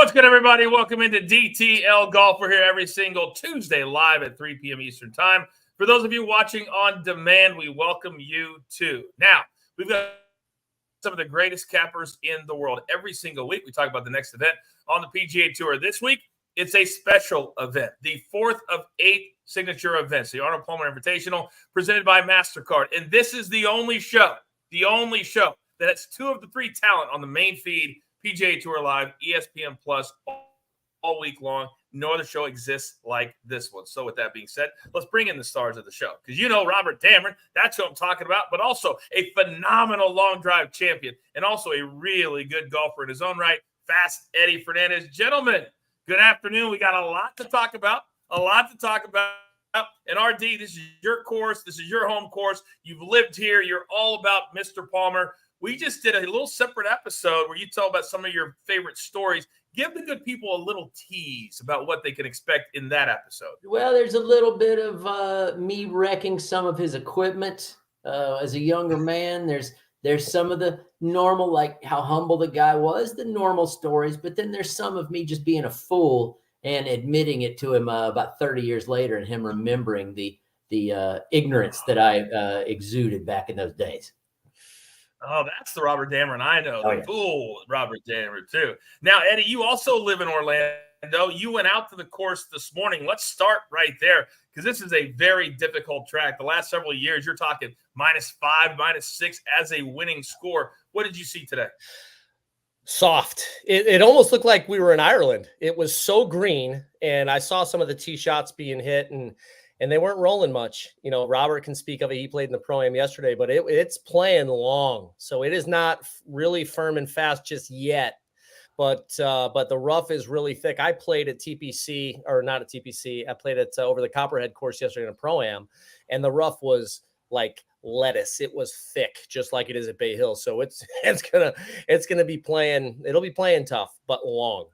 What's good, everybody? Welcome into DTL Golf. We're here every single Tuesday live at 3 p.m. Eastern Time. For those of you watching on demand, we welcome you too. Now, we've got some of the greatest cappers in the world. Every single week, we talk about the next event on the PGA Tour. This week, it's a special event, the fourth of 8 signature events, the Arnold Palmer Invitational, presented by MasterCard. And this is the only show that has 2 of the 3 talent on the main feed, PGA Tour Live, ESPN Plus, all week long. No other show exists like this one. So with that being said, let's bring in the stars of the show. Because you know Robert Damron, that's who I'm talking about, but also a phenomenal long drive champion and also a really good golfer in his own right, Fast Eddie Fernandez. Gentlemen, good afternoon. We got a lot to talk about. And RD, this is your course. This is your home course. You've lived here. You're all about Mr. Palmer. We just did a little separate episode where you tell about some of your favorite stories. Give the good people a little tease about what they can expect in that episode. Well, there's a little bit of me wrecking some of his equipment as a younger man. There's some of the normal, like how humble the guy was, the normal stories. But then there's some of me just being a fool and admitting it to him about 30 years later and him remembering the ignorance that I exuded back in those days. Oh, that's the Robert Damron I know. The fool Robert Damron, too. Now, Eddie, you also live in Orlando. You went out to the course this morning. Let's start right there because this is a very difficult track. The last several years, you're talking -5, -6 as a winning score. What did you see today? Soft. It almost looked like we were in Ireland. It was so green, and I saw some of the tee shots being hit, and they weren't rolling much. You know, Robert can speak of it. He played in the Pro-Am yesterday, but it's playing long. So it is not really firm and fast just yet. But the rough is really thick. I played at TPC, or not at TPC. I played at over the Copperhead course yesterday in a Pro-Am, and the rough was like lettuce. It was thick, just like it is at Bay Hill. So it's gonna be playing. It'll be playing tough, but long.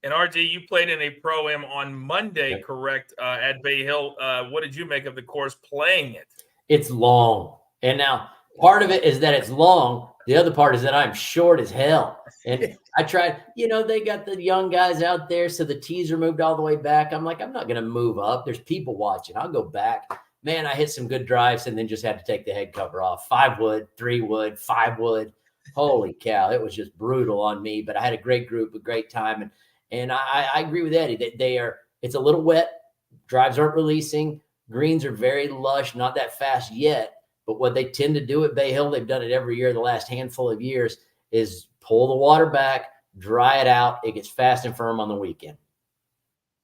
And RG, you played in a Pro-Am on Monday, correct, at Bay Hill. What did you make of the course playing it? It's long. And now part of it is that it's long. The other part is that I'm short as hell. And I tried, they got the young guys out there, so the tees are moved all the way back. I'm like, I'm not going to move up. There's people watching. I'll go back. Man, I hit some good drives and then just had to take the head cover off. 5 wood, 3 wood, 5 wood. Holy cow. It was just brutal on me. But I had a great group, a great time. And I agree with Eddie that it's a little wet. Drives aren't releasing. Greens are very lush, not that fast yet. But what they tend to do at Bay Hill, they've done it every year the last handful of years, is pull the water back, dry it out. It gets fast and firm on the weekend.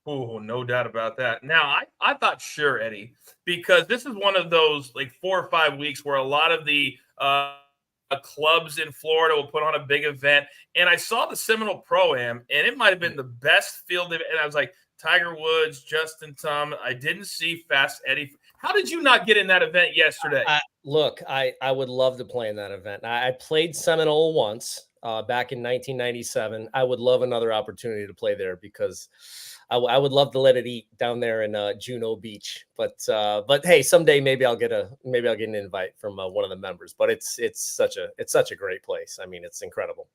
Oh, no doubt about that. Now, I thought, sure, Eddie, because this is one of those like 4 or 5 weeks where a lot of the clubs in Florida will put on a big event. And I saw the Seminole Pro-Am, and it might have been the best field. And I was like, Tiger Woods, Justin Thomas. I didn't see Fast Eddie. How did you not get in that event yesterday? I would love to play in that event. I played Seminole once back in 1997. I would love another opportunity to play there because I would love to let it eat down there in Juno Beach, but hey, someday maybe I'll get an invite from one of the members. But it's such a great place. I mean, it's incredible.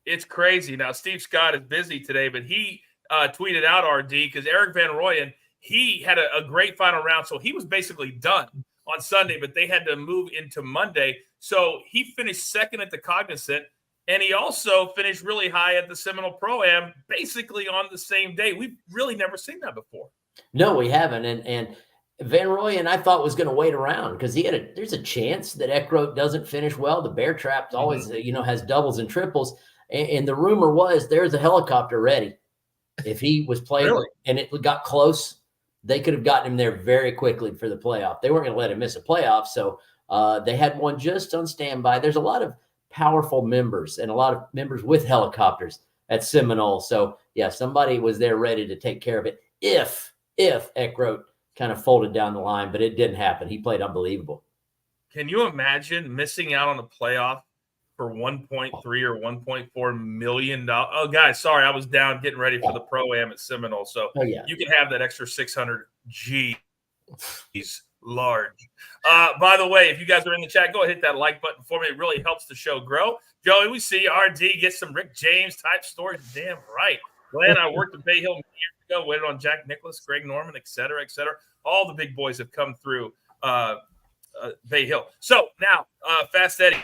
It's crazy. Now, Steve Scott is busy today, but he tweeted out RD because Eric Van Rooyen, he had a great final round, so he was basically done on Sunday, but they had to move into Monday. So he finished second at the Cognizant. And he also finished really high at the Seminole Pro-Am, basically on the same day. We've really never seen that before. No, we haven't. And Van Rooyen, I thought, was going to wait around because there's a chance that Eckroat doesn't finish well. The Bear Trap always, has doubles and triples. And the rumor was there's a helicopter ready. If he was playing and it got close, they could have gotten him there very quickly for the playoff. They weren't going to let him miss a playoff. So they had one just on standby. There's a lot of powerful members and a lot of members with helicopters at Seminole. So yeah, somebody was there ready to take care of it if Eckroat kind of folded down the line, but it didn't happen. He played unbelievable. Can you imagine missing out on the playoff for $1.3 or $1.4 million? Oh, guys, sorry, I was down getting ready for the Pro-Am at Seminole. So you can have that extra 600 G's large. By the way, if you guys are in the chat, go ahead, hit that like button for me. It really helps the show grow. Joey, we see RD get some Rick James type stories. Damn right. Glenn, I worked at Bay Hill years ago, waited on Jack Nicklaus, Greg Norman, et cetera, et cetera. All the big boys have come through Bay Hill. So now, Fast Eddie,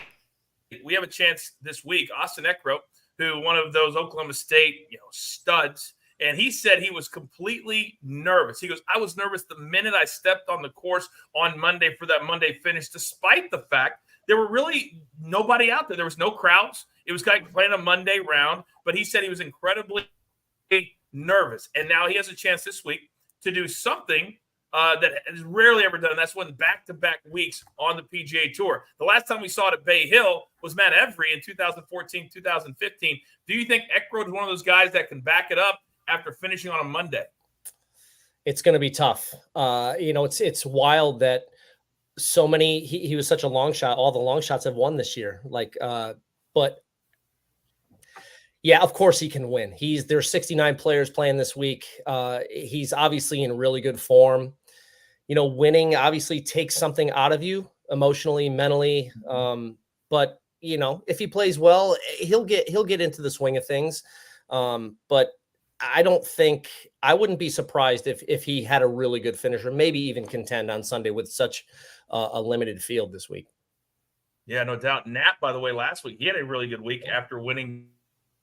we have a chance this week. Austin Eckroat, who one of those Oklahoma State studs, and he said he was completely nervous. He goes, I was nervous the minute I stepped on the course on Monday for that Monday finish, despite the fact there were really nobody out there. There was no crowds. It was like playing a Monday round, but he said he was incredibly nervous. And now he has a chance this week to do something that is rarely ever done. And that's when back-to-back weeks on the PGA Tour. The last time we saw it at Bay Hill was Matt Every in 2014, 2015. Do you think Eckroat is one of those guys that can back it up after finishing on a Monday? It's going to be tough. It's wild that so many, he was such a long shot. All the long shots have won this year. But yeah, of course he can win. There's 69 players playing this week. He's obviously in really good form. Winning obviously takes something out of you emotionally, mentally. But if he plays well, he'll get into the swing of things. But I wouldn't be surprised if he had a really good finisher, maybe even contend on Sunday with such a limited field this week. Yeah, no doubt. Nat, by the way, last week, he had a really good week after winning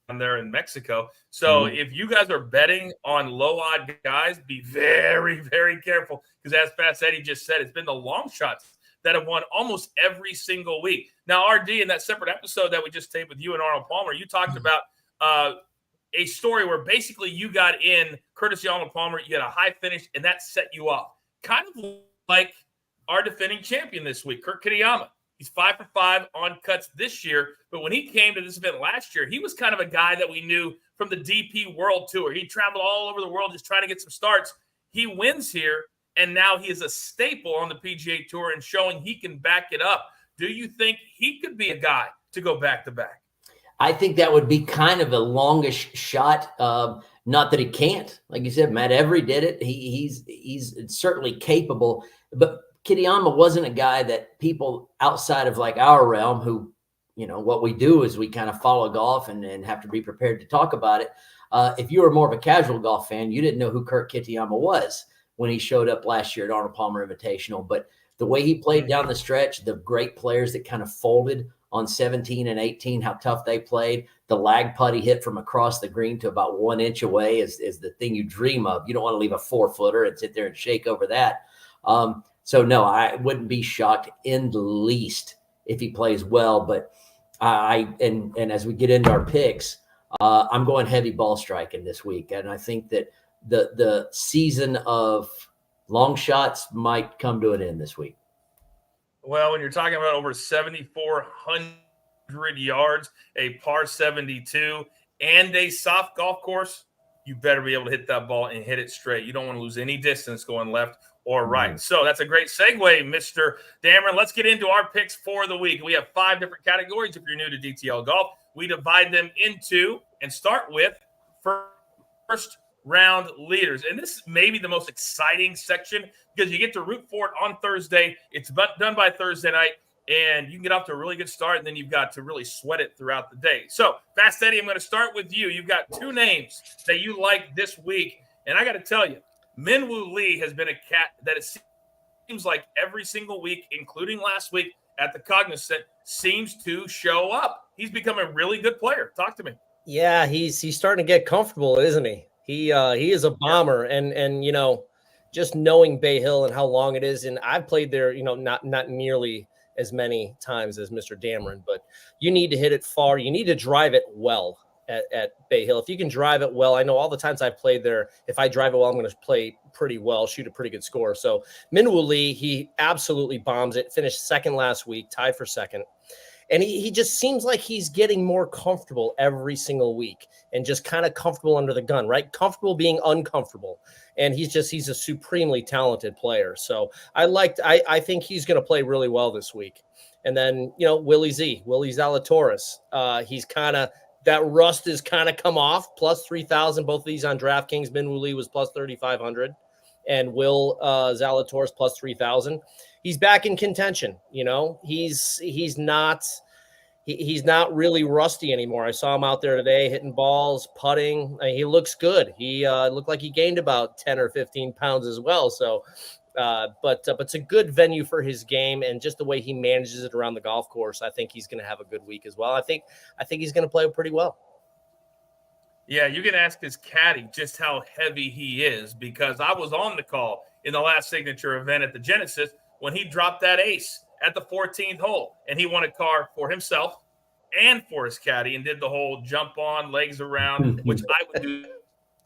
on there in Mexico. So if you guys are betting on low odd guys, be very, very careful, because as Fast Eddie just said, it's been the long shots that have won almost every single week. Now, RD, in that separate episode that we just taped with you and Arnold Palmer, you talked about a story where basically you got in courtesy Arnold Palmer, you had a high finish, and that set you off. Kind of like our defending champion this week, Kurt Kitayama. He's 5 for 5 on cuts this year, but when he came to this event last year, he was kind of a guy that we knew from the DP World Tour. He traveled all over the world just trying to get some starts. He wins here, and now he is a staple on the PGA Tour and showing he can back it up. Do you think he could be a guy to go back-to-back? I think that would be kind of a longish shot. Not that he can't. Like you said, Matt Every did it. He's certainly capable. But Kitayama wasn't a guy that people outside of like our realm who, what we do is we kind of follow golf and have to be prepared to talk about it. If you were more of a casual golf fan, you didn't know who Kurt Kitayama was when he showed up last year at Arnold Palmer Invitational. But the way he played down the stretch, the great players that kind of folded on 17 and 18, how tough they played. The lag putt he hit from across the green to about 1 inch away is the thing you dream of. You don't want to leave a 4-footer and sit there and shake over that. So no, I wouldn't be shocked in the least if he plays well. But and as we get into our picks, I'm going heavy ball striking this week, and I think that the season of long shots might come to an end this week. Well, when you're talking about over 7,400 yards, a par 72, and a soft golf course, you better be able to hit that ball and hit it straight. You don't want to lose any distance going left or right. So that's a great segue, Mr. Dameron. Let's get into our picks for the week. We have 5 different categories if you're new to DTL Golf. We divide them into and start with first round leaders. And this is maybe the most exciting section because you get to root for it on Thursday. It's done by Thursday night, and you can get off to a really good start, and then you've got to really sweat it throughout the day. So, Fast Eddie, I'm going to start with you. You've got 2 names that you like this week, and I got to tell you, Minwoo Lee has been a cat that it seems like every single week, including last week at the Cognizant, seems to show up. He's become a really good player. Talk to me. Yeah, he's starting to get comfortable, isn't he? He is a bomber, and just knowing Bay Hill and how long it is, and I've played there, not nearly as many times as Mr. Dameron, but you need to hit it far. You need to drive it well at Bay Hill. If you can drive it well, I know all the times I've played there, if I drive it well, I'm going to play pretty well, shoot a pretty good score. So Minwoo Lee, he absolutely bombs it, finished second last week, tied for second. And he just seems like he's getting more comfortable every single week and just kind of comfortable under the gun, right? Comfortable being uncomfortable. And he's a supremely talented player. So I think he's going to play really well this week. And then, Willie Zalatoris, he's kind of, that rust has kind of come off, plus 3,000, both of these on DraftKings. Minwoo Lee was plus 3,500. and Will Zalatoris plus 3,000. He's back in contention. You know, he's not really rusty anymore. I saw him out there today hitting balls, putting. He looks good. He looked like he gained about 10 or 15 pounds as well. So, but it's a good venue for his game, and just the way he manages it around the golf course, I think he's going to have a good week as well. I think he's going to play pretty well. Yeah, you can ask his caddy just how heavy he is, because I was on the call in the last signature event at the Genesis when he dropped that ace at the 14th hole, and he won a car for himself and for his caddy and did the whole jump on, legs around, which I would do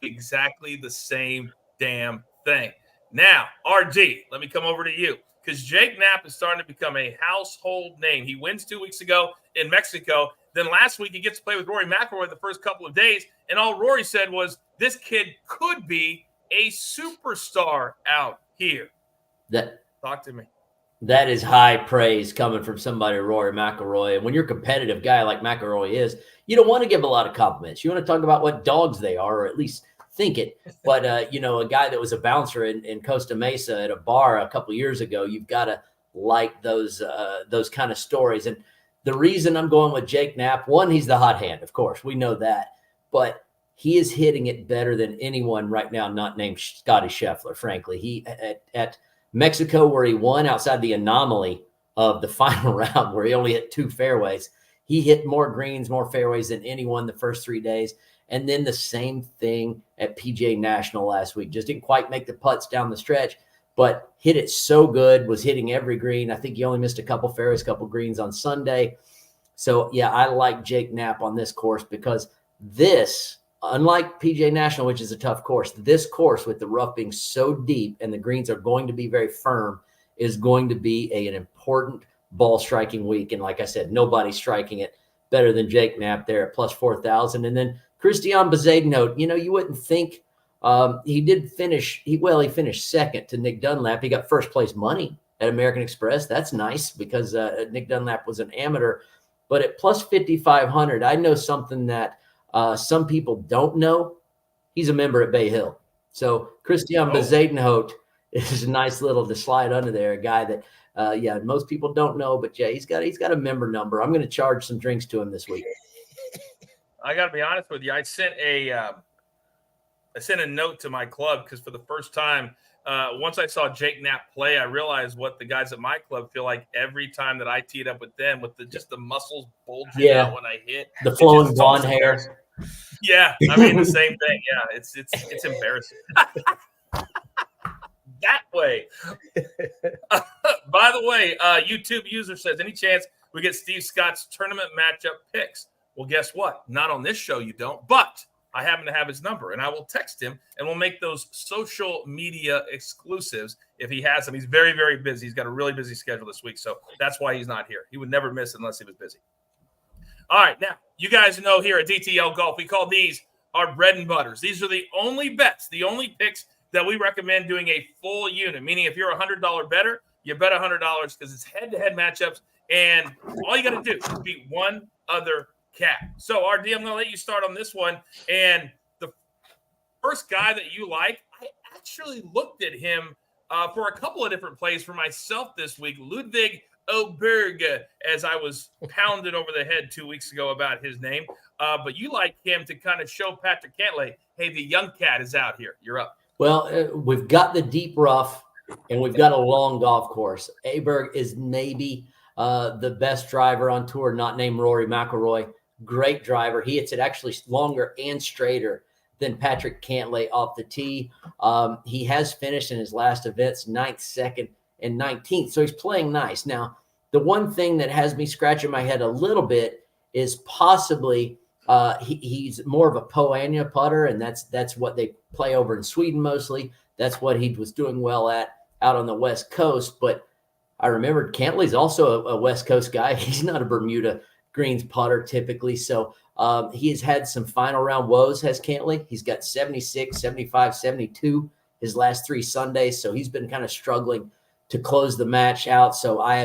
exactly the same damn thing. Now, RD, let me come over to you, because Jake Knapp is starting to become a household name. He wins 2 weeks ago in Mexico. Then last week, he gets to play with Rory McIlroy the first couple of days, and all Rory said was, this kid could be a superstar out here. Talk to me. That is high praise coming from somebody, Rory McIlroy. And when you're a competitive guy like McIlroy is, you don't want to give a lot of compliments. You want to talk about what dogs they are, or at least think it. But, a guy that was a bouncer in Costa Mesa at a bar a couple of years ago, you've got to like those kind of stories. And the reason I'm going with Jake Knapp, one, he's the hot hand, of course. We know that. But he is hitting it better than anyone right now not named Scotty Scheffler, frankly. He at Mexico, where he won outside the anomaly of the final round where he only hit 2 fairways, he hit more greens, more fairways than anyone the first 3 days. And then the same thing at PGA National last week. Just didn't quite make the putts down the stretch, but hit it so good, was hitting every green. I think he only missed a couple fairways, couple greens on Sunday. So, yeah, I like Jake Knapp on this course, because this, unlike PGA National, which is a tough course, this course with the rough being so deep and the greens are going to be very firm is going to be an important ball striking week. And like I said, nobody's striking it better than Jake Knapp there at plus 4,000. And then Christiaan Bezuidenhout, you wouldn't think he did finish. He finished second to Nick Dunlap. He got first place money at American Express. That's nice, because Nick Dunlap was an amateur. But at plus 5,500, I know something that some people don't know. He's a member at Bay Hill. So Christiaan Bezuidenhout is a nice little to slide under there. A guy that, most people don't know, but yeah, he's got a member number. I'm going to charge some drinks to him this week. I got to be honest with you. I sent a note to my club, because for the first time, once I saw Jake Knapp play, I realized what the guys at my club feel like every time that I teed up with them, with just the muscles bulging out when I hit. The flowing blonde hair. Yeah, I mean the same thing. Yeah, it's embarrassing. That way. By the way, YouTube user says, any chance we get Steve Scott's tournament matchup picks? Well, guess what? Not on this show, you don't. But I happen to have his number, and I will text him, and we'll make those social media exclusives if he has them. He's very, very busy. He's got a really busy schedule this week, so that's why he's not here. He would never miss unless he was busy. All right, now, you guys know here at DTL Golf, we call these our bread and butters. These are the only bets, the only picks that we recommend doing a full unit, meaning if you're a $100 bettor, you bet $100 because it's head-to-head matchups, and all you got to do is beat one other cat. So, RD, I'm going to let you start on this one. And the first guy that you like, I actually looked at him for a couple of different plays for myself this week. Ludwig Oberg, as I was pounded over the head 2 weeks ago about his name. But you like him to kind of show Patrick Cantlay, hey, the young cat is out here. You're up. Well, we've got the deep rough, and we've got a long golf course. Aberg is maybe the best driver on tour, not named Rory McIlroy. Great driver. He hits it actually longer and straighter than Patrick Cantlay off the tee. He has finished in his last events 9th, 2nd, and 19th. So he's playing nice. Now, the one thing that has me scratching my head a little bit is possibly he's more of a Poanya putter, and that's what they play over in Sweden mostly. That's what he was doing well at out on the West Coast. But I remembered Cantlay's also a West Coast guy. He's not a Bermuda greens putter typically. So he has had some final round woes, has Cantlay. He's got 76, 75, 72 his last 3 Sundays. So he's been kind of struggling to close the match out. So I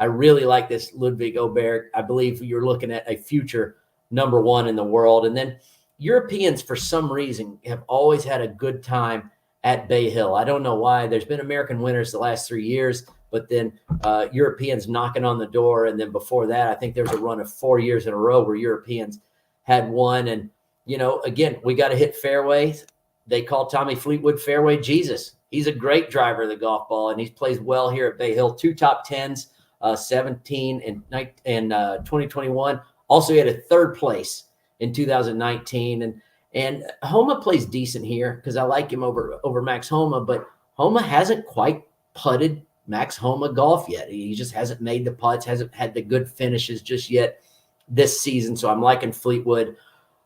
really like this Ludwig Oberg. I believe you're looking at a future number 1 in the world. And then Europeans, for some reason, have always had a good time at Bay Hill. I don't know why. There's been American winners the last 3 years, but then Europeans knocking on the door. And then before that, I think there was a run of 4 years in a row where Europeans had won. And, again, we got to hit fairways. They call Tommy Fleetwood Fairway Jesus. He's a great driver of the golf ball, and he plays well here at Bay Hill. 2 top 10s, 17 and 2021. Also, he had a 3rd place in 2019. And Homa plays decent here because I like him over Max Homa, but Homa hasn't quite putted Max Homa golf yet. He just hasn't made the putts, hasn't had the good finishes just yet this season. So I'm liking Fleetwood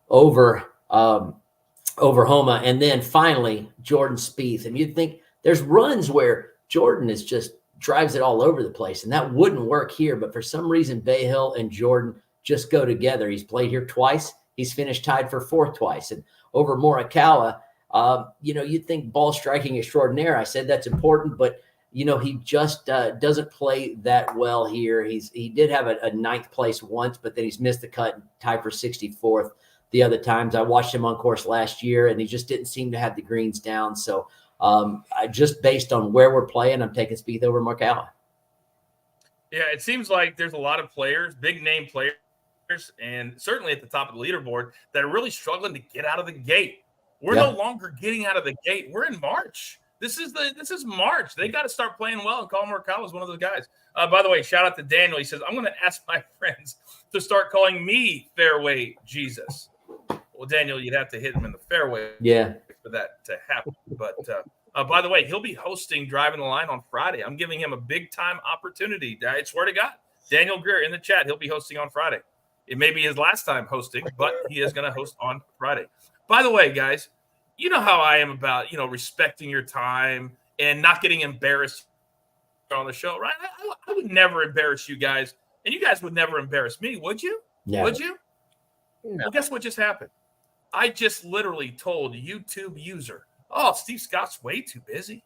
over Homa. And then finally, Jordan Spieth. And you'd think there's runs where Jordan is just drives it all over the place, and that wouldn't work here. But for some reason, Bay Hill and Jordan just go together. He's played here twice. He's finished tied for 4th twice. And over Morikawa, you'd think ball striking extraordinaire. I said that's important, but he just doesn't play that well here. He did have a 9th place once, but then he's missed the cut and tied for 64th the other times. I watched him on course last year, and he just didn't seem to have the greens down. So just based on where we're playing, I'm taking Spieth over Morikawa. Yeah, it seems like there's a lot of players, big name players, and certainly at the top of the leaderboard that are really struggling to get out of the gate. We're no longer getting out of the gate. We're in March. This is March. They got to start playing well, and Colin Morikawa is one of those guys. By the way, shout out to Daniel. He says, I'm going to ask my friends to start calling me Fairway Jesus. Well, Daniel, you'd have to hit him in the fairway for that to happen. But by the way, he'll be hosting Driving the Line on Friday. I'm giving him a big-time opportunity. I swear to God. Daniel Greer in the chat, he'll be hosting on Friday. It may be his last time hosting, but he is going to host on Friday. By the way, guys, you know how I am about, respecting your time and not getting embarrassed on the show, right? I would never embarrass you guys, and you guys would never embarrass me, would you? No. Would you? No. Well, guess what just happened? I just literally told a YouTube user, oh, Steve Scott's way too busy.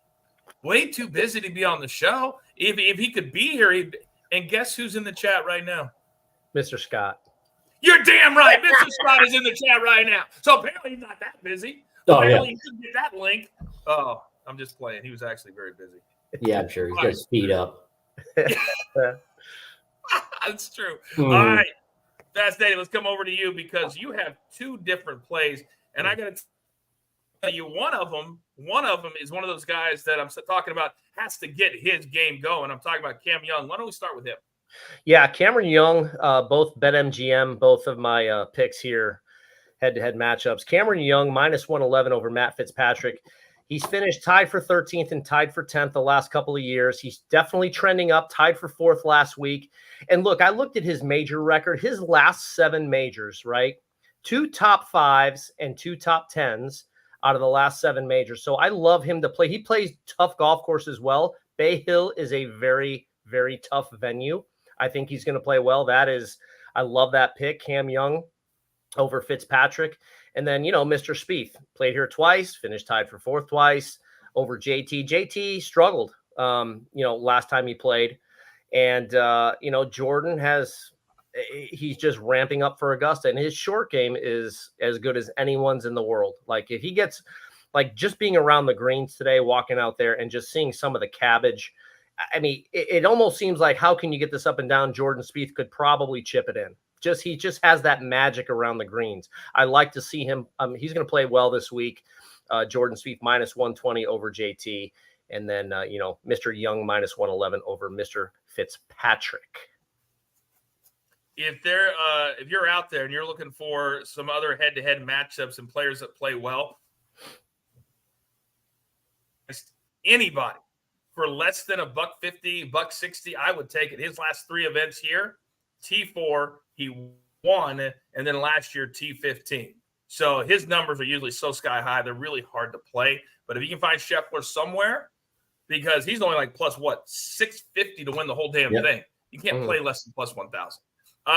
Way too busy to be on the show. If he could be here, and guess who's in the chat right now? Mr. Scott. You're damn right. Mr. Scott is in the chat right now. So apparently he's not that busy. Apparently he couldn't get that link. Oh, I'm just playing. He was actually very busy. Yeah, I'm sure. He's got his speed up. That's true. All right. Fast Daddy, let's come over to you because you have 2 different plays. And I got to tell you, one of them is one of those guys that I'm talking about has to get his game going. I'm talking about Cam Young. Why don't we start with him? Yeah, Cameron Young, both BetMGM, both of my picks here, head-to-head matchups. Cameron Young, -111 over Matt Fitzpatrick. He's finished tied for 13th and tied for 10th the last couple of years. He's definitely trending up, tied for 4th last week. And look, I looked at his major record, his last 7 majors, right? 2 top 5s and 2 top 10s out of the last 7 majors. So I love him to play. He plays tough golf course as well. Bay Hill is a very, very tough venue. I think he's going to play well. I love that pick, Cam Young over Fitzpatrick. And then, Mr. Spieth played here twice, finished tied for 4th twice over JT. JT struggled, last time he played. And, Jordan he's just ramping up for Augusta. And his short game is as good as anyone's in the world. Like if he gets, just being around the greens today, walking out there and just seeing some of the cabbage, I mean, it almost seems like how can you get this up and down? Jordan Spieth could probably chip it in. He just has that magic around the greens. I like to see him. He's going to play well this week. Jordan Spieth -120 over JT, and then Mr. Young -111 over Mr. Fitzpatrick. If you're out there and you're looking for some other head-to-head matchups and players that play well, anybody. For less than $150, $160, I would take it. His last 3 events here, T4, he won, and then last year, T15. So his numbers are usually so sky high, they're really hard to play. But if you can find Scheffler somewhere, because he's only plus 650 to win the whole damn thing. You can't play less than plus 1,000.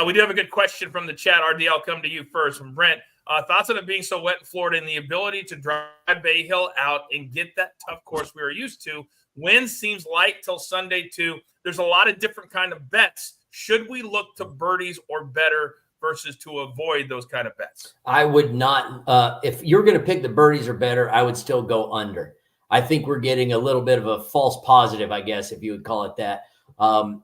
We do have a good question from the chat. RD, I'll come to you first from Brent. Thoughts on it being so wet in Florida and the ability to drive Bay Hill out and get that tough course we are used to. Wind seems light till Sunday too. There's a lot of different kind of bets. Should we look to birdies or better versus to avoid those kind of bets? I would not. If you're going to pick the birdies or better, I would still go under. I think we're getting a little bit of a false positive, I guess, if you would call it that,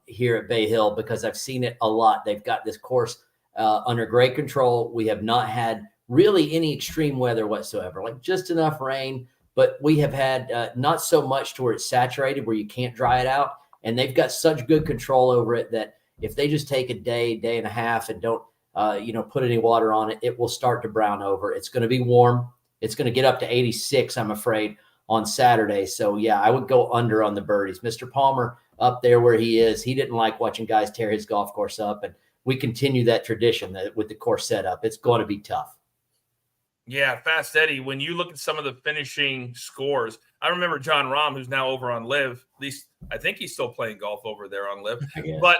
here at Bay Hill, because I've seen it a lot. They've got this course under great control. We have not had really any extreme weather whatsoever, like just enough rain, but we have had not so much to where it's saturated where you can't dry it out. And they've got such good control over it that if they just take a day and a half and don't, put any water on it, it will start to brown over. It's going to be warm. It's going to get up to 86, I'm afraid, on Saturday. So, yeah, I would go under on the birdies. Mr. Palmer up there where he is, he didn't like watching guys tear his golf course up. And we continue that tradition with the course setup. It's going to be tough. Yeah, Fast Eddie, when you look at some of the finishing scores, I remember John Rahm, who's now over on Live. At least I think he's still playing golf over there on Live. But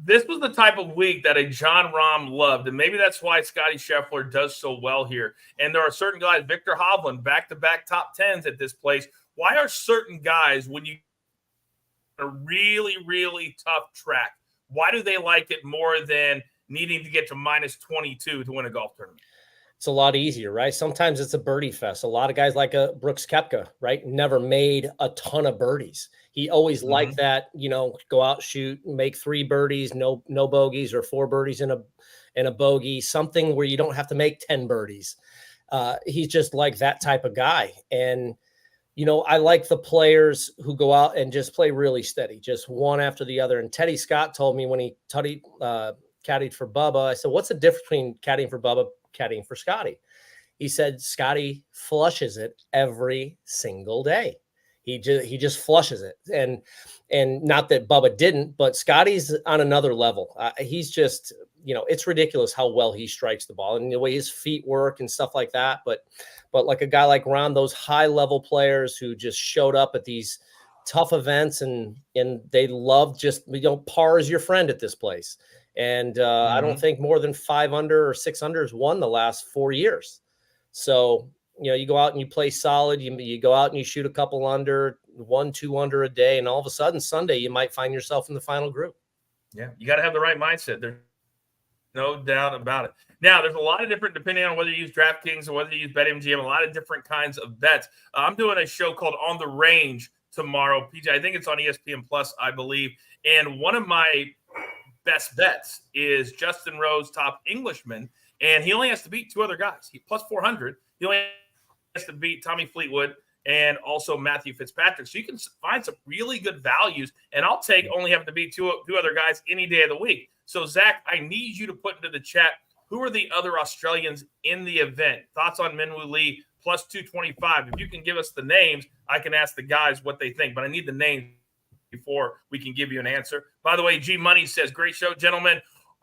this was the type of week that a John Rahm loved, and maybe that's why Scotty Scheffler does so well here. And there are certain guys, Victor Hovland, back-to-back top 10s at this place. Why are certain guys, when you a really, really tough track, why do they like it more than needing to get to minus 22 to win a golf tournament? It's a lot easier, right? Sometimes it's a birdie fest. A lot of guys like Brooks Koepka, right? Never made a ton of birdies. He always liked that, go out, shoot, make 3 birdies, no bogeys, or 4 birdies in a bogey, something where you don't have to make 10 birdies. He's just like that type of guy. And, I like the players who go out and just play really steady, just one after the other. And Teddy Scott told me when he caddied for Bubba, I said, what's the difference between caddying for Bubba, caddying for Scotty? He said Scotty flushes it every single day. He just flushes it, and not that Bubba didn't, but Scotty's on another level. He's just, it's ridiculous how well he strikes the ball and the way his feet work and stuff like that. But like a guy like Ron, those high level players who just showed up at these tough events and they love just, par is your friend at this place. And I don't think more than 5 under or 6 under has won the last 4 years. So, you go out and you play solid. You go out and you shoot a couple under, 1-2 under a day. And all of a sudden Sunday, you might find yourself in the final group. Yeah. You got to have the right mindset. There's no doubt about it. Now, there's a lot of different, depending on whether you use DraftKings or whether you use BetMGM, a lot of different kinds of bets. I'm doing a show called On the Range tomorrow. PJ, I think it's on ESPN Plus, I believe. And one of my best bets is Justin Rose, top Englishman, and he only has to beat 2 other guys. He plus 400. He only has to beat Tommy Fleetwood and also Matthew Fitzpatrick. So you can find some really good values, and I'll take only having to beat two other guys any day of the week. So, Zach, I need you to put into the chat, who are the other Australians in the event? Thoughts on Minwoo Lee, plus 225. If you can give us the names, I can ask the guys what they think, but I need the names before we can give you an answer. By the way, G Money says, great show, gentlemen.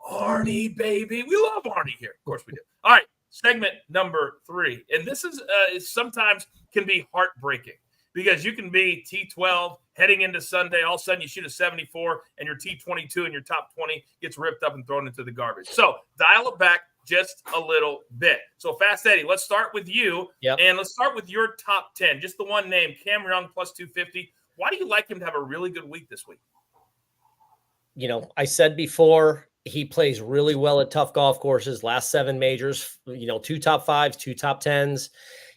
Arnie, baby. We love Arnie here. Of course we do. All right, segment number 3. And this is sometimes can be heartbreaking because you can be T12 heading into Sunday. All of a sudden you shoot a 74 and your T22 and your top 20 gets ripped up and thrown into the garbage. So dial it back just a little bit. So Fast Eddie, let's start with you. Yep. And let's start with your top 10. Just the one name, Cam Young, plus 250. Why do you like him to have a really good week this week? I said before, he plays really well at tough golf courses, last 7 majors, 2 top 5s, 2 top 10s.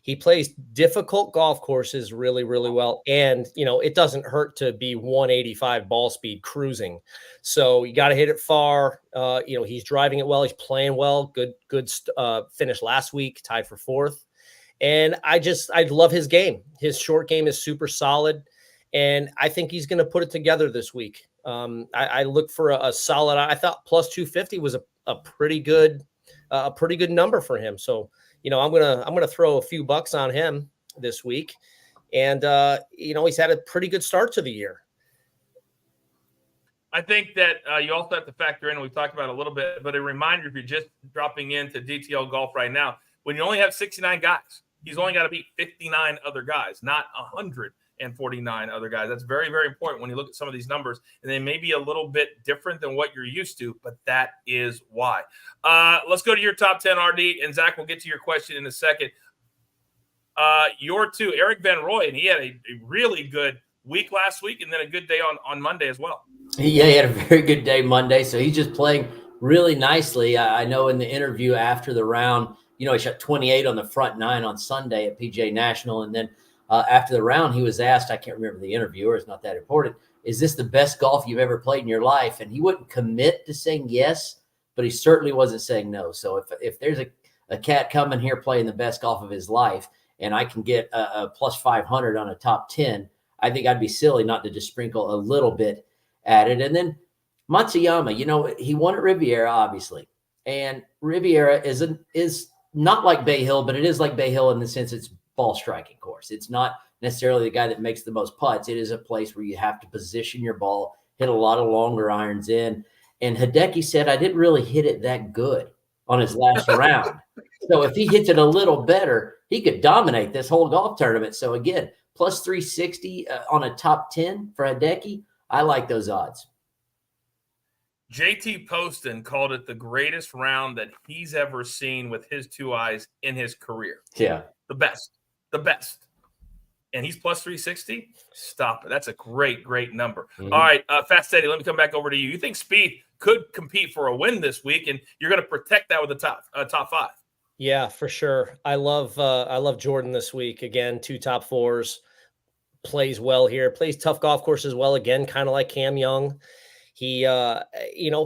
He plays difficult golf courses really, really well. And, it doesn't hurt to be 185 ball speed cruising. So you got to hit it far. He's driving it well. He's playing well. Good finish last week, tied for 4th. And I love his game. His short game is super solid. And I think he's going to put it together this week. I look for a solid. I thought plus 250 was a pretty good number for him. So, I'm gonna throw a few bucks on him this week, and he's had a pretty good start to the year. I think that you also have to factor in, and we've talked about it a little bit, but a reminder if you're just dropping into DTL Golf right now, when you only have 69 guys, he's only got to beat 59 other guys, not 149 other guys. That's very, very important when you look at some of these numbers, and they may be a little bit different than what you're used to, but that is why. Let's go to your top 10, RD, and Zach, we'll get to your question in a second. Your 2, Eric Van Rooyen, and he had a really good week last week and then a good day on Monday as well. Yeah, he had a very good day Monday, so he's just playing really nicely. I know in the interview after the round, he shot 28 on the front 9 on Sunday at PGA National, and then after the round, he was asked, I can't remember the interviewer, it's not that important, is this the best golf you've ever played in your life? And he wouldn't commit to saying yes, but he certainly wasn't saying no. So if there's a cat coming here playing the best golf of his life, and I can get a plus 500 on a top 10, I think I'd be silly not to just sprinkle a little bit at it. And then Matsuyama, you know, he won at Riviera, obviously. And Riviera is not like Bay Hill, but it is like Bay Hill in the sense it's ball striking course. It's not necessarily the guy that makes the most putts. It is a place where you have to position your ball, hit a lot of longer irons in. And Hideki said, I didn't really hit it that good on his last round. So if he hits it a little better, he could dominate this whole golf tournament. So again, plus 360 on a top 10 for Hideki. I like those odds. JT Poston called it the greatest round that he's ever seen with his two eyes in his career. Yeah. The best. And he's plus 360? Stop it. That's a great, great number. Mm-hmm. All right, Fat Steady, let me come back over to you. You think Spieth could compete for a win this week, and you're going to protect that with the top five? Yeah, for sure. I love Jordan this week. Again, 2 top 4s. Plays well here. Plays tough golf course as well. Again, kind of like Cam Young. He,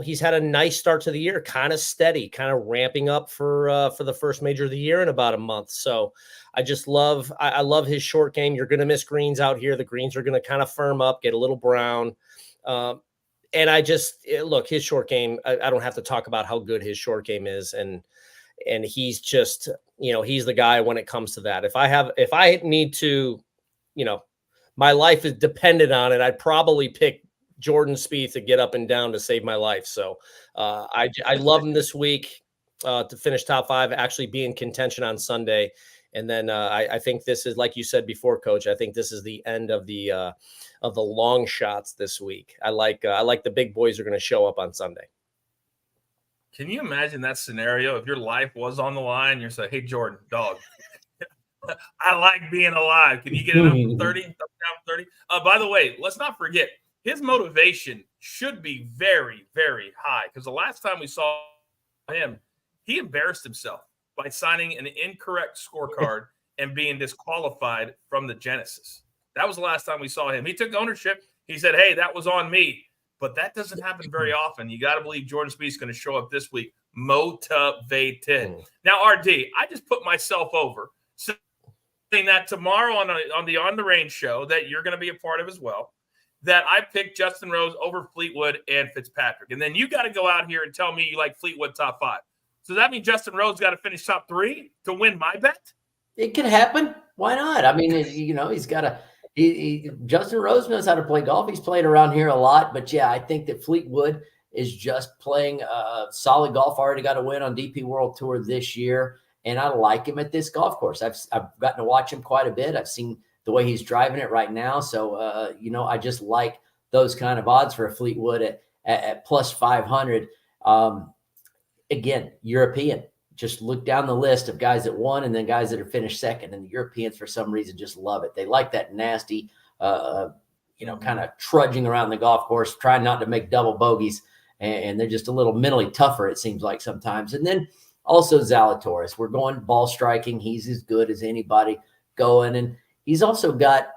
he's had a nice start to the year, kind of steady, kind of ramping up for the first major of the year in about a month. So I just love his short game. You're going to miss greens out here. The greens are going to kind of firm up, get a little brown. And I just look, his short game, I don't have to talk about how good his short game is. And he's just, he's the guy when it comes to that. If I need to, my life is dependent on it, I'd probably pick Jordan Spieth to get up and down to save my life. So I love him this week to finish top 5, actually be in contention on Sunday. And then I think this is, like you said before, Coach, I think this is the end of the long shots this week. I like the big boys are going to show up on Sunday. Can you imagine that scenario if your life was on the line? You're saying, hey, Jordan, dog, I like being alive. Can you get it up 30? Up down 30? By the way, let's not forget, his motivation should be very, very high, because the last time we saw him, he embarrassed himself by signing an incorrect scorecard and being disqualified from the Genesis. That was the last time we saw him. He took ownership. He said, hey, that was on me. But that doesn't happen very often. You got to believe Jordan Spieth is going to show up this week motivated. Now, RD, I just put myself over, saying that tomorrow on the Range show that you're going to be a part of as well, that I picked Justin Rose over Fleetwood and Fitzpatrick. And then you got to go out here and tell me you like Fleetwood top 5. So does that mean Justin Rose got to finish top 3 to win my bet? It could happen. Why not? I mean, he's got to Justin Rose knows how to play golf. He's played around here a lot. But, yeah, I think that Fleetwood is just playing solid golf. Already got a win on DP World Tour this year. And I like him at this golf course. I've gotten to watch him quite a bit. I've seen the way he's driving it right now. So, I just like those kind of odds for a Fleetwood at plus 500. Again, European. Just look down the list of guys that won and then guys that are finished second. And the Europeans, for some reason, just love it. They like that nasty, kind of trudging around the golf course, trying not to make double bogeys. And they're just a little mentally tougher, it seems like sometimes. And then also Zalatoris. We're going ball striking. He's as good as anybody going. And he's also got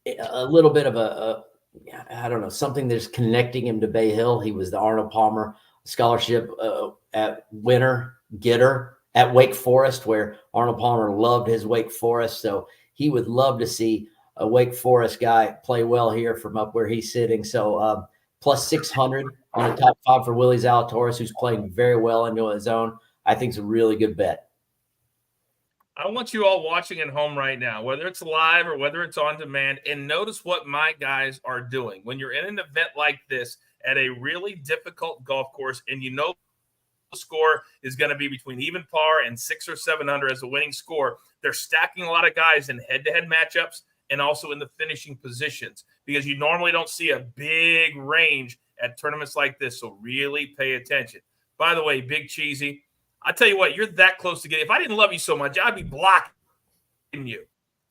a little bit of something that's connecting him to Bay Hill. He was the Arnold Palmer Scholarship getter at Wake Forest, where Arnold Palmer loved his Wake Forest. So he would love to see a Wake Forest guy play well here from up where he's sitting. So plus 600 on the top 5 for Willie Zalatoris, who's playing very well into his own. I think it's a really good bet. I want you all watching at home right now, whether it's live or whether it's on demand, and notice what my guys are doing. When you're in an event like this at a really difficult golf course, and the score is going to be between even par and 600 or 700 as a winning score, they're stacking a lot of guys in head-to-head matchups and also in the finishing positions, because you normally don't see a big range at tournaments like this. So really pay attention. By the way, Big Cheesy, I tell you what, you're that close to getting. If I didn't love you so much, I'd be blocking you.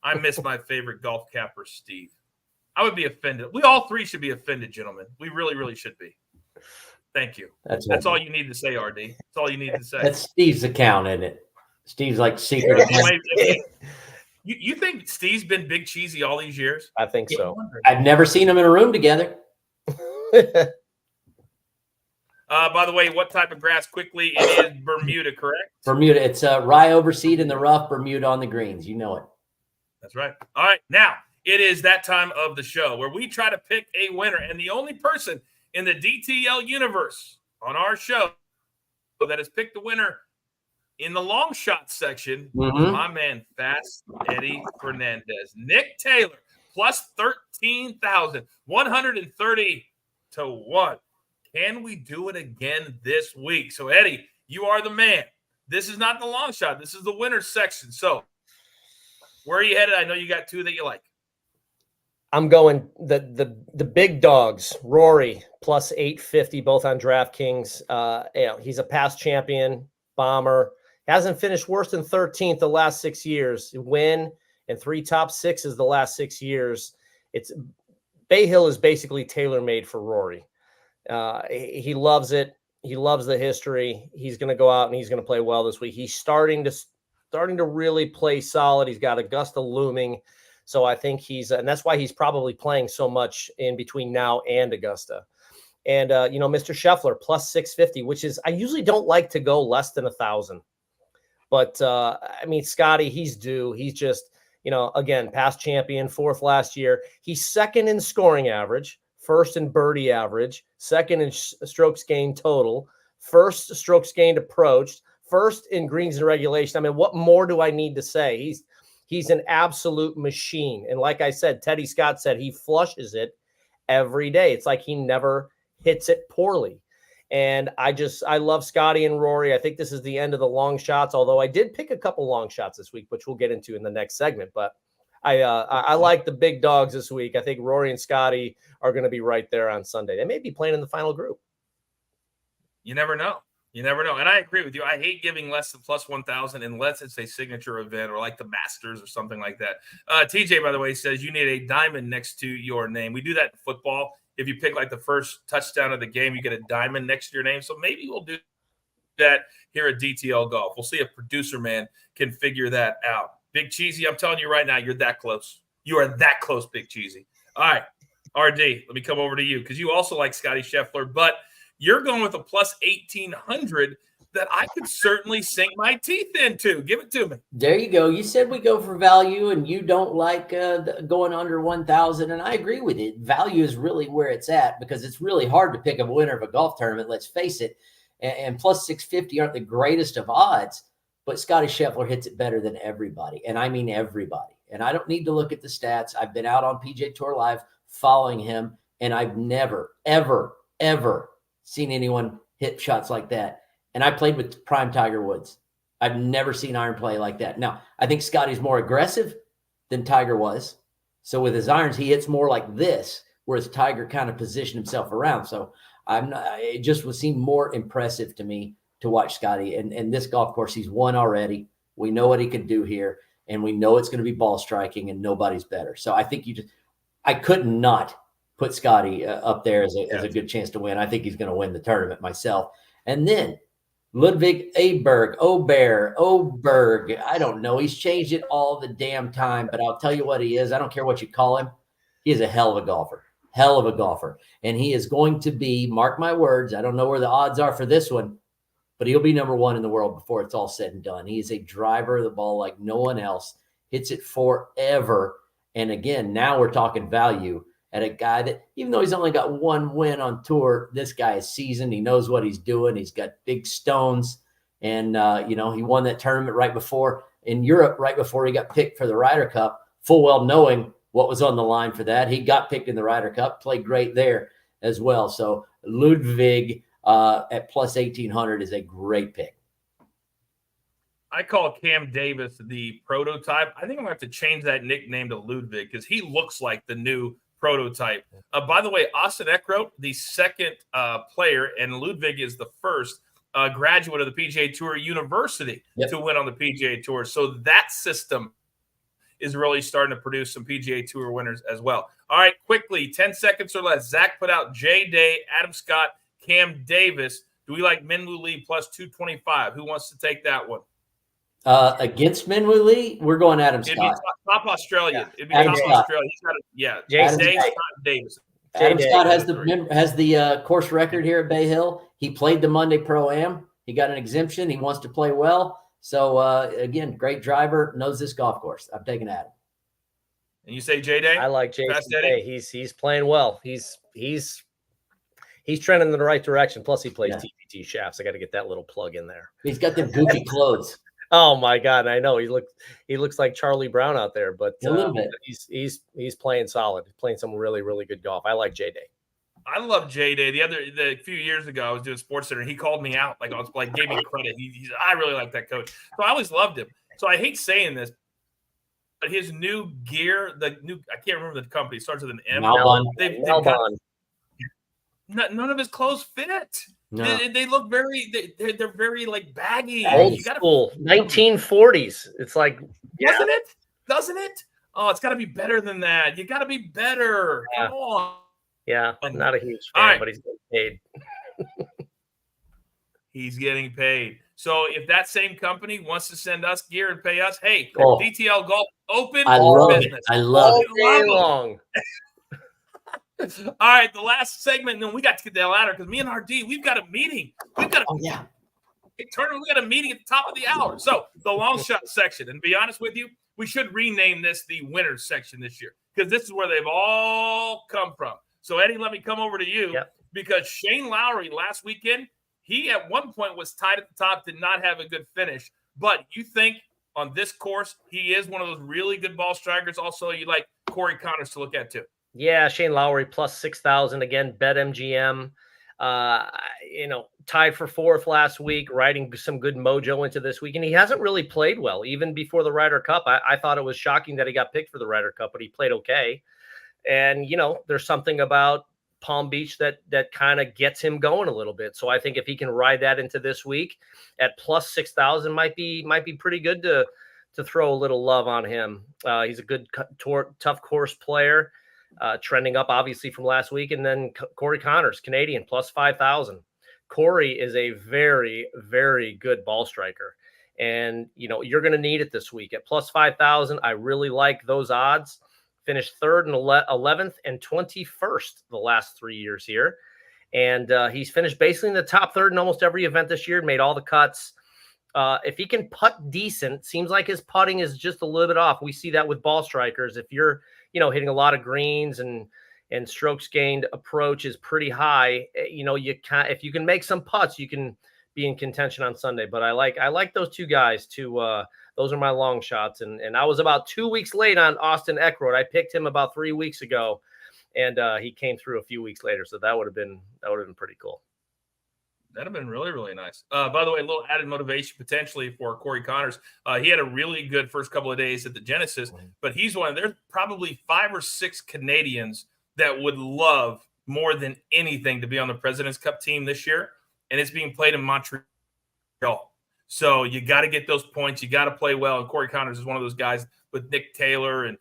I miss my favorite golf capper, Steve. I would be offended. We all 3 should be offended, gentlemen. We really, really should be. Thank you. That's all you need to say, RD. That's all you need to say. That's Steve's account, isn't it? Steve's like secret account. You think Steve's been Big Cheesy all these years? I think so. I've never seen them in a room together. By the way, what type of grass? Quickly, it is Bermuda, correct? Bermuda. It's rye overseed in the rough, Bermuda on the greens. You know it. That's right. All right. Now, it is that time of the show where we try to pick a winner. And the only person in the DTL universe on our show that has picked the winner in the long shot section is my man, Fast Eddie Fernandez. Nick Taylor, plus 13,130 to 1. Can we do it again this week? So, Eddie, you are the man. This is not the long shot. This is the winner's section. So, where are you headed? I know you got two that you like. I'm going the big dogs. Rory plus 850, both on DraftKings. He's a past champion, bomber. Hasn't finished worse than 13th the last 6 years. Win and 3 top 6s the last 6 years. Bay Hill is basically tailor-made for Rory. He loves it. He loves the history. He's going to go out and he's going to play well this week. He's starting to really play solid. He's got Augusta looming. So I think and that's why he's probably playing so much in between now and Augusta. And, Mr. Scheffler plus 650, which is, I usually don't like to go less than 1,000. But, Scotty, he's due. He's just, again, past champion, 4th last year. He's 2nd in scoring average, 1st in birdie average, 2nd in strokes gained total, 1st strokes gained approached, 1st in greens and regulation. What more do I need to say? He's an absolute machine. And like I said, Teddy Scott said he flushes it every day. It's like he never hits it poorly. And I love Scotty and Rory. I think this is the end of the long shots, although I did pick a couple long shots this week, which we'll get into in the next segment. But I like the big dogs this week. I think Rory and Scotty are going to be right there on Sunday. They may be playing in the final group. You never know. You never know. And I agree with you. I hate giving less than plus 1,000 unless it's a signature event or like the Masters or something like that. TJ, by the way, says you need a diamond next to your name. We do that in football. If you pick like the first touchdown of the game, you get a diamond next to your name. So maybe we'll do that here at DTL Golf. We'll see if producer man can figure that out. Big Cheesy, I'm telling you right now, you're that close. You are that close, Big Cheesy. All right, RD, let me come over to you because you also like Scotty Scheffler, but you're going with a plus 1,800 that I could certainly sink my teeth into. Give it to me. There you go. You said we go for value, and you don't like going under 1,000, and I agree with it. Value is really where it's at because it's really hard to pick a winner of a golf tournament, let's face it. And plus 650 aren't the greatest of odds, but Scotty Scheffler hits it better than everybody, and I mean everybody. And I don't need to look at the stats. I've been out on PGA Tour Live following him, and I've never, ever, ever seen anyone hit shots like that. And I played with prime Tiger Woods. I've never seen iron play like that. Now, I think Scotty's more aggressive than Tiger was. So with his irons, he hits more like this, whereas Tiger kind of positioned himself around. So it just would seem more impressive to me to watch Scotty. And this golf course, he's won already. We know what he can do here, and we know it's going to be ball striking, and nobody's better. So I think I could not put Scotty up there as a good chance to win. I think he's going to win the tournament myself. And then Ludwig Oberg. I don't know. He's changed it all the damn time, but I'll tell you what he is. I don't care what you call him. He is a hell of a golfer. Hell of a golfer. And he is going to be, mark my words, I don't know where the odds are for this one, but he'll be number 1 in the world before it's all said and done. He is a driver of the ball like no one else. Hits it forever. And again, now we're talking value at a guy that, even though he's only got 1 win on tour, this guy is seasoned. He knows what he's doing. He's got big stones. And, he won that tournament right before in Europe, right before he got picked for the Ryder Cup, full well knowing what was on the line for that. He got picked in the Ryder Cup, played great there as well. So Ludwig at plus 1,800 is a great pick. I call Cam Davis the prototype. I think I'm going to have to change that nickname to Ludwig because he looks like the new prototype. By the way, Austin Eckroat, the second player, and Ludwig is the first graduate of the PGA Tour University to win on the PGA Tour. So that system is really starting to produce some PGA Tour winners as well. All right, quickly, 10 seconds or less. Zach put out Jay Day, Adam Scott, Cam Davis. Do we like Minwoo Lee plus 225? Who wants to take that one? Against Minwoo Lee, we're going Adam It'd be Scott. top Australian. Yeah. It'd be Adam top Scott. Australian. He's got a, yeah. Jason Day, Day. Scott, Davis. Adam Day. Scott has the course record here at Bay Hill. He played the Monday Pro-Am. He got an exemption. He wants to play well. So, again, great driver, knows this golf course. I'm taking Adam. And you say J-Day? I like Jason Fast Day. He's playing well. He's trending in the right direction. Plus, he plays TPT shafts. I got to get that little plug in there. He's got them goofy clothes. Oh my God, I know he looks like Charlie Brown out there, but A little bit. He's playing solid. He's playing some really, really good golf. I like J-Day. I love J-Day. The few years ago, I was doing Sports Center. He called me out. Like, I was like, gave me credit. I really like that coach. So I always loved him. So I hate saying this, but his new gear, I can't remember the company. It starts with an M. Malbon. None of his clothes fit. No. They look they're very like baggy. Old school, 1940s. It's like, doesn't it? Oh, it's got to be better than that. You got to be better. Yeah. Come on. Yeah, I'm not a huge fan, right. but he's getting paid. He's getting paid. So if that same company wants to send us gear and pay us, hey, Oh. DTL Golf open I for love business. it. I love All it. day long. All right, the last segment, then we got to get the hell out of here because me and RD, we've got a meeting. We got a meeting at the top of the hour. So the long shot section, and to be honest with you, we should rename this the winners section this year because this is where they've all come from. So Eddie, let me come over to you because Shane Lowry last weekend, he at one point was tied at the top, did not have a good finish. But you think on this course, he is one of those really good ball strikers. Also, you like Corey Connors to look at too. Yeah, Shane Lowry plus 6,000 again. Bet MGM. Tied for fourth last week, riding some good mojo into this week, and he hasn't really played well even before the Ryder Cup. I thought it was shocking that he got picked for the Ryder Cup, but he played okay. And there's something about Palm Beach that kind of gets him going a little bit. So I think if he can ride that into this week at plus 6,000, might be pretty good to throw a little love on him. He's a good tough course player. Trending up obviously from last week. And then Corey Connors, Canadian, plus 5,000. Corey is a very, very good ball striker. And, you're going to need it this week at plus 5,000. I really like those odds. Finished third and 11th and 21st the last 3 years here. And he's finished basically in the top third in almost every event this year, made all the cuts. If he can putt decent, seems like his putting is just a little bit off. We see that with ball strikers. If you're hitting a lot of greens and strokes gained approach is pretty high, if you can make some putts, you can be in contention on Sunday. But I like those two guys too. Those are my long shots. And I was about 2 weeks late on Austin Eckroyd. I picked him about 3 weeks ago, and he came through a few weeks later. So that would have been pretty cool. That'd have been really, really nice. By the way, a little added motivation potentially for Corey Connors. He had a really good first couple of days at the Genesis, but he's there's probably 5 or 6 Canadians that would love more than anything to be on the President's Cup team this year, and it's being played in Montreal. So you got to get those points. You got to play well, and Corey Connors is one of those guys with Nick Taylor, and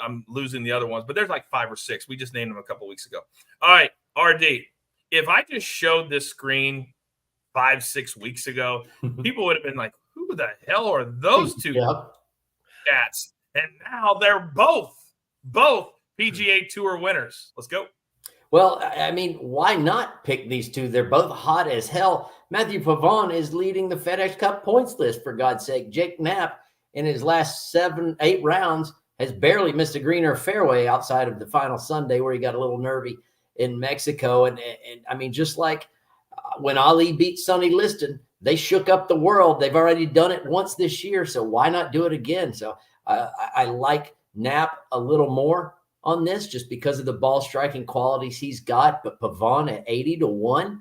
I'm losing the other ones, but there's like 5 or 6. We just named them a couple weeks ago. All right, RD. If I just showed this screen 5-6 weeks ago, people would have been like, who the hell are those two cats? And now they're both PGA Tour winners. Let's go. Well, I mean, why not pick these two? They're both hot as hell. Matthew Pavon is leading the FedEx Cup points list, for God's sake. Jake Knapp, in his last 7-8 rounds, has barely missed a green or fairway outside of the final Sunday where he got a little nervy in Mexico. And I mean, just like when Ali beat Sonny Liston, they shook up the world. They've already done it once this year, so why not do it again? So I like Knapp a little more on this just because of the ball striking qualities he's got. But Pavon at 80-1,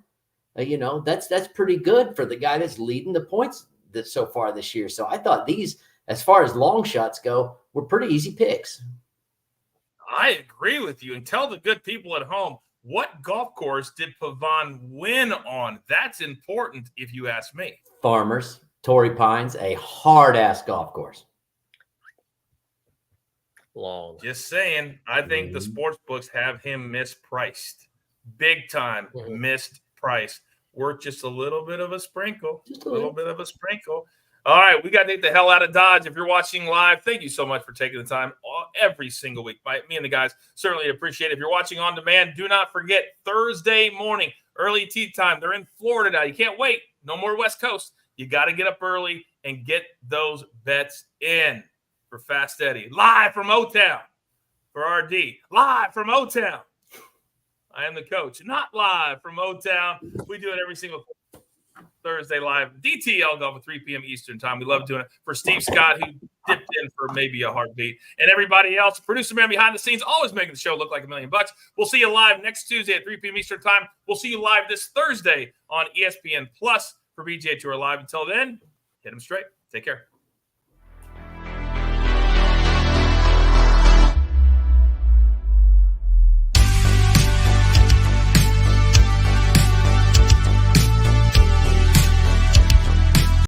that's pretty good for the guy that's leading the points so far this year. So I thought these, as far as long shots go, were pretty easy picks. I agree with you. And tell the good people at home, what golf course did Pavon win on? That's important if you ask me. Farmers, Torrey Pines, a hard-ass golf course. Long. Just saying, I think the sports books have him mispriced. Big time mispriced. Worth just a little bit of a sprinkle. Just a little bit of a sprinkle. All right, we got to get the hell out of Dodge. If you're watching live, thank you so much for taking the time every single week. Me and the guys certainly appreciate it. If you're watching on demand, do not forget Thursday morning, early tea time. They're in Florida now. You can't wait. No more West Coast. You got to get up early and get those bets in for Fast Eddie. Live from O-Town for RD. Live from O-Town. I am the coach. Not live from O-Town. We do it every single Thursday live. DTL Golf at 3 p.m. Eastern time. We love doing it. For Steve Scott, who dipped in for maybe a heartbeat, and everybody else, producer man behind the scenes, always making the show look like $1 million. We'll see you live next Tuesday at 3 p.m. Eastern time. We'll see you live this Thursday on ESPN Plus for BGA Tour Live. Until then, hit them straight. Take care.